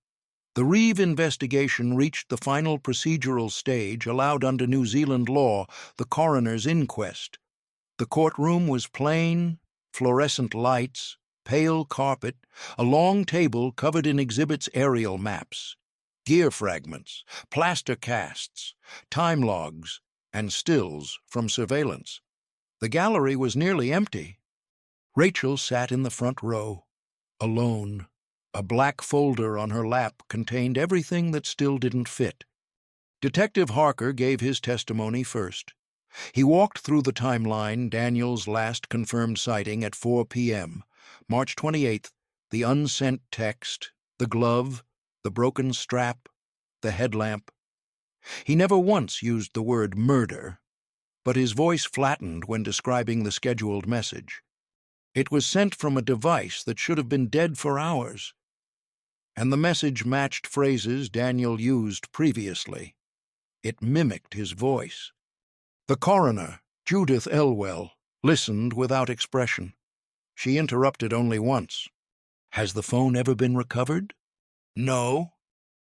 the Reeve investigation reached the final procedural stage allowed under New Zealand law, the coroner's inquest. The courtroom was plain, fluorescent lights, pale carpet, a long table covered in exhibits' aerial maps, gear fragments, plaster casts, time logs, and stills from surveillance. The gallery was nearly empty. Rachel sat in the front row, alone. A black folder on her lap contained everything that still didn't fit. Detective Harker gave his testimony first. He walked through the timeline, Daniel's last confirmed sighting at 4 p.m., March 28th, the unsent text, the glove, the broken strap, the headlamp. He never once used the word murder, but his voice flattened when describing the scheduled message. It was sent from a device that should have been dead for hours, and the message matched phrases Daniel used previously. It mimicked his voice. The coroner, Judith Elwell, listened without expression. She interrupted only once. "Has the phone ever been recovered?" "No."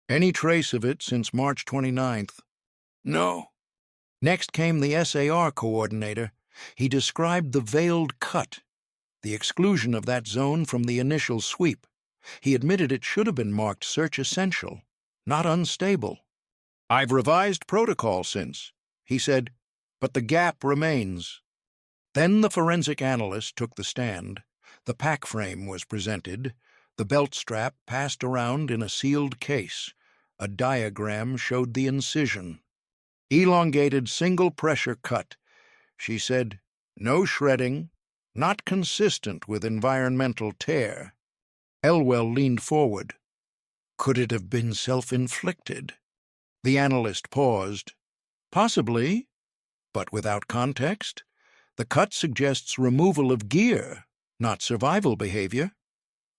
"Any trace of it since March 29th?" "No." Next came the SAR coordinator. He described the veiled cut, the exclusion of that zone from the initial sweep. He admitted it should have been marked search essential, not unstable. "I've revised protocol since," he said, "but the gap remains." Then the forensic analyst took the stand. The pack frame was presented, the belt strap passed around in a sealed case. A diagram showed the incision. Elongated single-pressure cut. She said, "No shredding, not consistent with environmental tear." Elwell leaned forward. "Could it have been self-inflicted?" The analyst paused. "Possibly, but without context. The cut suggests removal of gear, not survival behavior.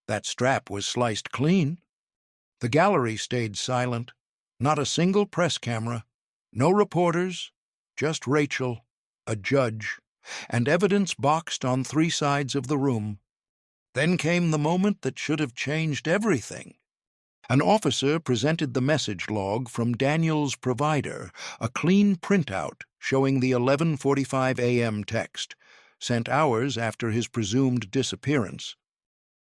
That strap was sliced clean." The gallery stayed silent. Not a single press camera. No reporters. Just Rachel, a judge, and evidence boxed on 3 sides of the room. Then came the moment that should have changed everything. An officer presented the message log from Daniel's provider, a clean printout showing the 11:45 a.m. text, sent hours after his presumed disappearance.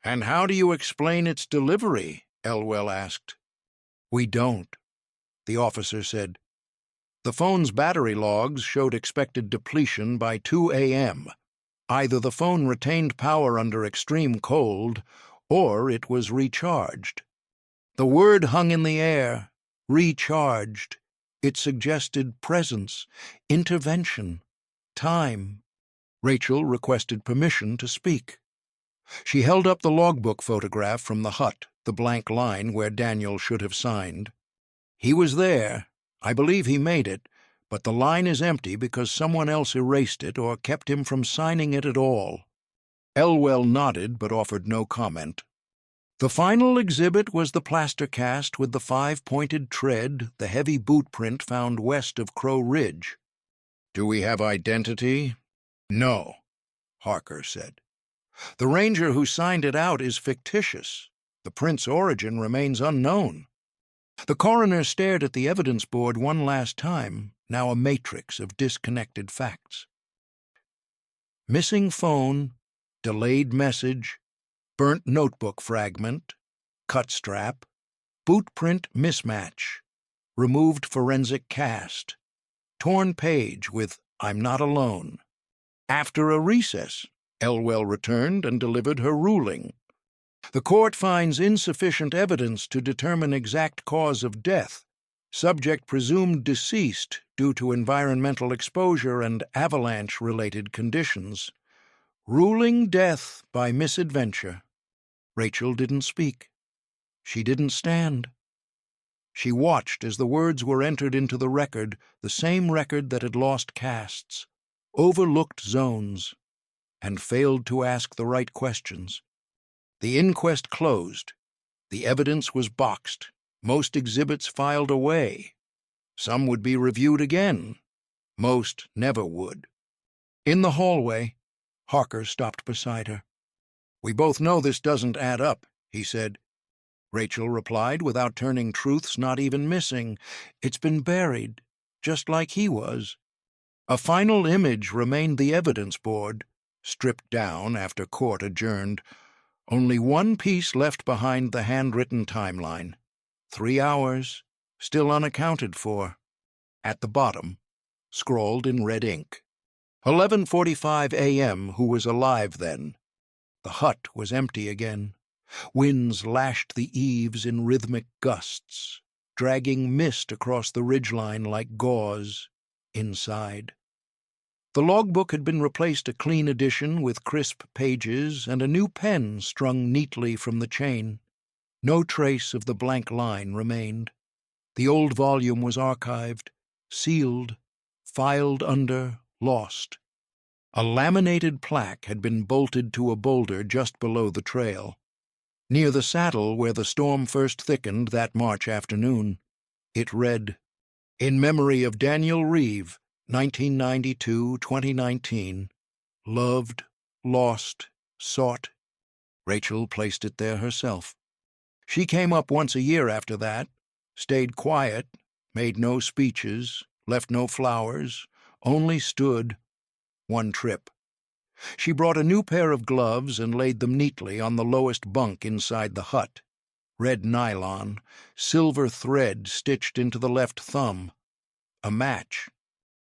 "And how do you explain its delivery?" Elwell asked. "We don't," the officer said. The phone's battery logs showed expected depletion by 2 a.m. Either the phone retained power under extreme cold, or it was recharged. The word hung in the air, recharged. It suggested presence, intervention, time. Rachel requested permission to speak. She held up the logbook photograph from the hut, the blank line where Daniel should have signed. "He was there. I believe he made it, but the line is empty because someone else erased it or kept him from signing it at all." Elwell nodded but offered no comment. The final exhibit was the plaster cast with the 5-pointed tread, the heavy boot print found west of Crow Ridge. "Do we have identity?" "No," Harker said. "The ranger who signed it out is fictitious. The print's origin remains unknown." The coroner stared at the evidence board one last time, now a matrix of disconnected facts. Missing phone, delayed message, burnt notebook fragment, cut strap, boot print mismatch, removed forensic cast, torn page with "I'm not alone." After a recess, Elwell returned and delivered her ruling. The court finds insufficient evidence to determine exact cause of death. Subject presumed deceased due to environmental exposure and avalanche-related conditions. Ruling death by misadventure. Rachel didn't speak. She didn't stand. She watched as the words were entered into the record, the same record that had lost casts, overlooked zones, and failed to ask the right questions. The inquest closed. The evidence was boxed, most exhibits filed away. Some would be reviewed again. Most never would. In the hallway, Harker stopped beside her. "We both know this doesn't add up," he said. Rachel replied without turning truths not even missing. "It's been buried, just like he was." A final image remained the evidence board, stripped down after court adjourned. Only one piece left behind the handwritten timeline. 3 hours, still unaccounted for. At the bottom, scrawled in red ink. 11:45 a.m. Who was alive then? The hut was empty again. Winds lashed the eaves in rhythmic gusts, dragging mist across the ridgeline like gauze inside. The logbook had been replaced a clean edition with crisp pages and a new pen strung neatly from the chain. No trace of the blank line remained. The old volume was archived, sealed, filed under, lost. A laminated plaque had been bolted to a boulder just below the trail. Near the saddle where the storm first thickened that March afternoon, it read, "In memory of Daniel Reeve, 1992-2019, loved, lost, sought." Rachel placed it there herself. She came up once a year after that, stayed quiet, made no speeches, left no flowers, only stood. One trip. She brought a new pair of gloves and laid them neatly on the lowest bunk inside the hut. Red nylon, silver thread stitched into the left thumb. A match.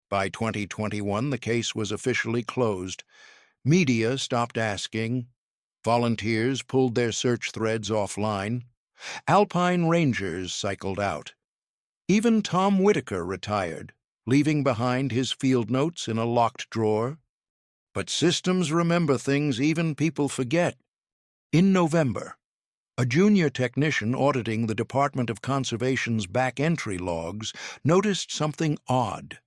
By 2021, the case was officially closed. Media stopped asking. Volunteers pulled their search threads offline. Alpine rangers cycled out. Even Tom Whitaker retired, leaving behind his field notes in a locked drawer. But systems remember things even people forget. In November, a junior technician auditing the Department of Conservation's back entry logs noticed something odd.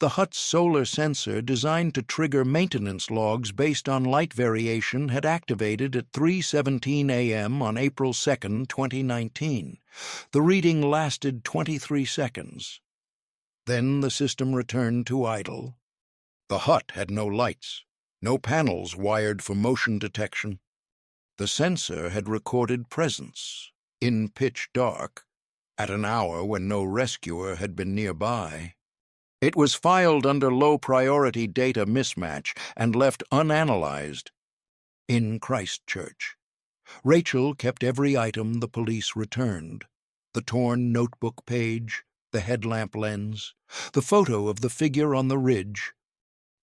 The hut's solar sensor, designed to trigger maintenance logs based on light variation, had activated at 3:17 a.m. on April 2, 2019. The reading lasted 23 seconds. Then the system returned to idle. The hut had no lights, no panels wired for motion detection. The sensor had recorded presence, in pitch dark, at an hour when no rescuer had been nearby. It was filed under low-priority data mismatch and left unanalyzed in Christchurch. Rachel kept every item the police returned: the torn notebook page, the headlamp lens, the photo of the figure on the ridge.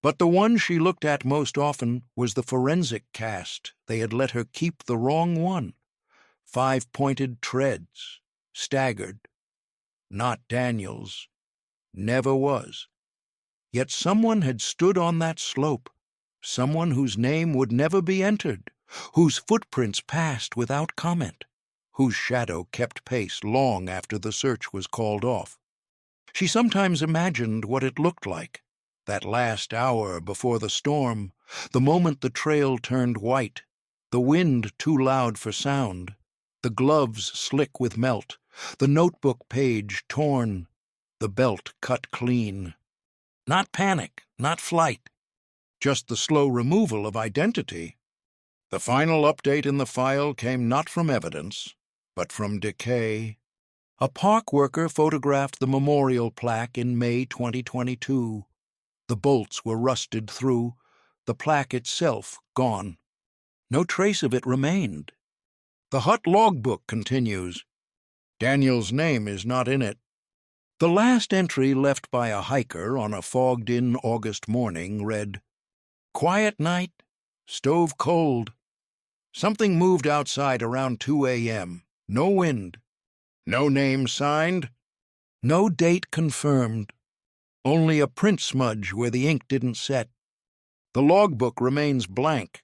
But the one she looked at most often was the forensic cast. They had let her keep the wrong one. 5-pointed treads, staggered. Not Daniel's. Never was. Yet someone had stood on that slope, someone whose name would never be entered, whose footprints passed without comment, whose shadow kept pace long after the search was called off. She sometimes imagined what it looked like, that last hour before the storm, the moment the trail turned white, the wind too loud for sound, the gloves slick with melt, the notebook page torn, the belt cut clean. Not panic, not flight, just the slow removal of identity. The final update in the file came not from evidence, but from decay. A park worker photographed the memorial plaque in May 2022. The bolts were rusted through, the plaque itself gone. No trace of it remained. The hut logbook continues. Daniel's name is not in it. The last entry left by a hiker on a fogged-in August morning read, "Quiet night, stove cold. Something moved outside around 2 a.m. No wind. No name signed. No date confirmed. Only a print smudge where the ink didn't set. The logbook remains blank.